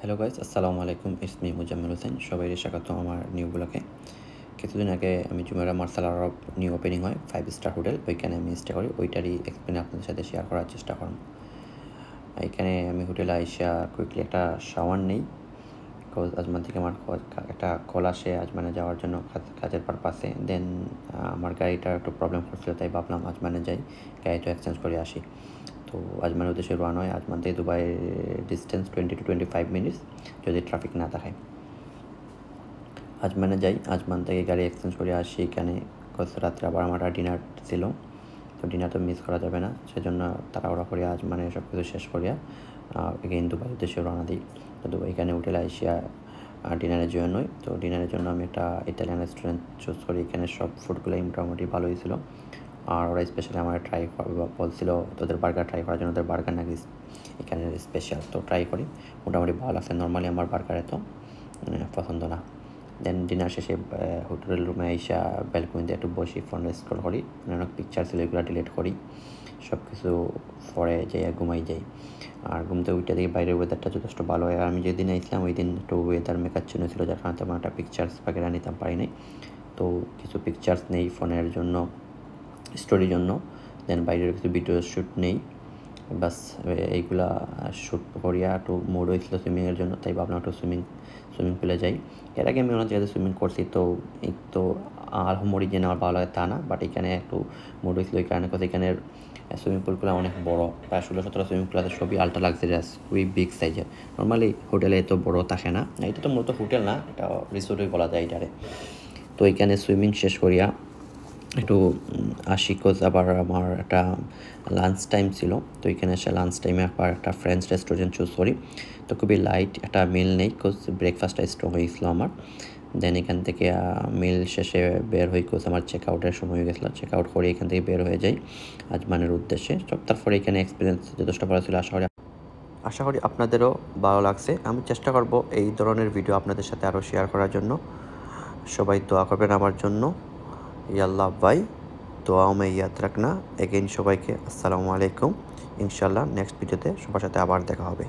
Hello guys, আসসালামু আলাইকুম। It's me Muzammel Hossain. সবাইকে স্বাগত আমার নিউ ব্লগে। কিছুদিন আগে আমি জুমেরা মার্শাল আরব নিউ ওপেনিং হয় 5 স্টার হোটেল, ওইখানে আমি স্টে করি। ওইটারই এক্সপিরিয়েন্স আপনাদের সাথে শেয়ার করার চেষ্টা করব। এখানে আমি হোটেলে আইসা কুইকলি একটা শাওয়ার নেই, বিকজ আজমান থেকে আমার একটা কল আসে আজমানে যাওয়ার জন্য কাজের পারপাসে। দেন আমার গাড়িটা একটু প্রবলেম করছিল, তাই ভাবলাম আজমানে যাই, গাড়িটা এক্সচেঞ্জ করে আসি। তো আজমানের উদ্দেশ্যে রওনা হয়। আজমান থেকে দুবাইয়ের ডিস্টেন্স 20 to 25 মিনিটস, যদি ট্রাফিক না থাকে। আজমানে যাই, আজমান থেকে গাড়ি এক্সচেঞ্জ করে আসি। এখানে রাত্রে আবার আমার ডিনার ছিল, তো ডিনার তো মিস করা যাবে না, সেজন্য তাড়াহুড়া করিয়া আজমানে সব কিছু শেষ করিয়া এগেইন দুবাইয়ের উদ্দেশ্যে রওনা দিই। তো দুবাই এখানে হোটেলে আসিয়া ডিনারের জন্য হই। তো ডিনারের জন্য আমি একটা ইতালিয়ান রেস্টুরেন্ট চুজ করি। এখানে সব ফুডগুলোই মোটামুটি ভালোই ছিল, আর ওরা স্পেশালি আমার ট্রাই বলছিল তোদের বার্গার ট্রাই করার জন্য। ওদের বার্গার নাকি এখানে স্পেশাল, তো ট্রাই করি। মোটামুটি ভালো লাগছে। নর্মালি আমার বার্গার এত পছন্দ না। দেন ডিনার শেষে হোটেল রুমে আইসা ব্যালকনিতে একটু বসি, ফোন স্ক্রল করি, অনেক পিকচার ছিল এগুলো ডিলিট করি, সব কিছু পরে যাই ঘুমাই যাই। আর ঘুমতে উঠে দেখি বাইরের ওয়েদারটা যথেষ্ট ভালো হয়। আর আমি যেদিন আসলাম ওই দিন একটু ওয়েদার মেঘাচ্ছন্ন ছিল, যার কারণে তেমন একটা পিকচার্স বাগেরা নিতাম পারি নাই। তো কিছু পিকচার্স নেই ফোনের জন্য, স্টোরির জন্য। দেন বাইরের কিছু ভিডিও শ্যুট নেই, বাস এইগুলা শ্যুট করিয়া একটু মুড হয়েছিল সুইমিংয়ের জন্য, তাই ভাবলাম একটু সুইমিং পুলে যাই। এর আগে আমি অনেক জায়গায় সুইমিং করছি, তো এই তো আলহামরি যে আমার ভালো লাগে তা না, বাট এখানে একটু মুড হয়েছিল এই কারণে। কথা এখানের সুইমিং পুলগুলো অনেক বড়, প্রায় 16-17 সুইমিং পুল আছে, সবই আল্ট্রা লাক্সারিয়াস, খুবই বিগ সাইজের। নর্মালি হোটেলে এত বড় থাকে না, এটা তো মূলত হোটেল না, এটা রিসোর্টই বলা যায় এটারে। তো এখানে সুইমিং শেষ করিয়া একটু আসি, কোচ আবার আমার একটা লাঞ্চ টাইম ছিল। তো এখানে এসে লাঞ্চ টাইমে আবার একটা ফ্রেঞ্চ রেস্টুরেন্ট চুজ করি। তো খুবই লাইট একটা মিল নেই, কোচ ব্রেকফাস্টটা স্ট্রং হয়েছিল আমার। দেন এখান থেকে মিল শেষে বের হই, কোচ আমার চেক আউটের সময় হয়ে গেছিলো। চেক আউট করে এখান থেকে বের হয়ে যাই আজমানের উদ্দেশ্যে। তারপরে এখানে এক্সপিরিয়েন্স যথেষ্ট ভালো ছিল। আশা করি আপনাদেরও ভালো লাগছে। আমি চেষ্টা করব এই ধরনের ভিডিও আপনাদের সাথে আরও শেয়ার করার জন্য। সবাই দোয়া করবেন আমার জন্য। ইয়াল্লাহ ভাই, দোয়া মে ইয়াদ রাখনা। এগেইন সবাইকে আসসালামু আলাইকুম। ইনশাল্লাহ নেক্সট ভিডিওতে সবার সাথে আবার দেখা হবে।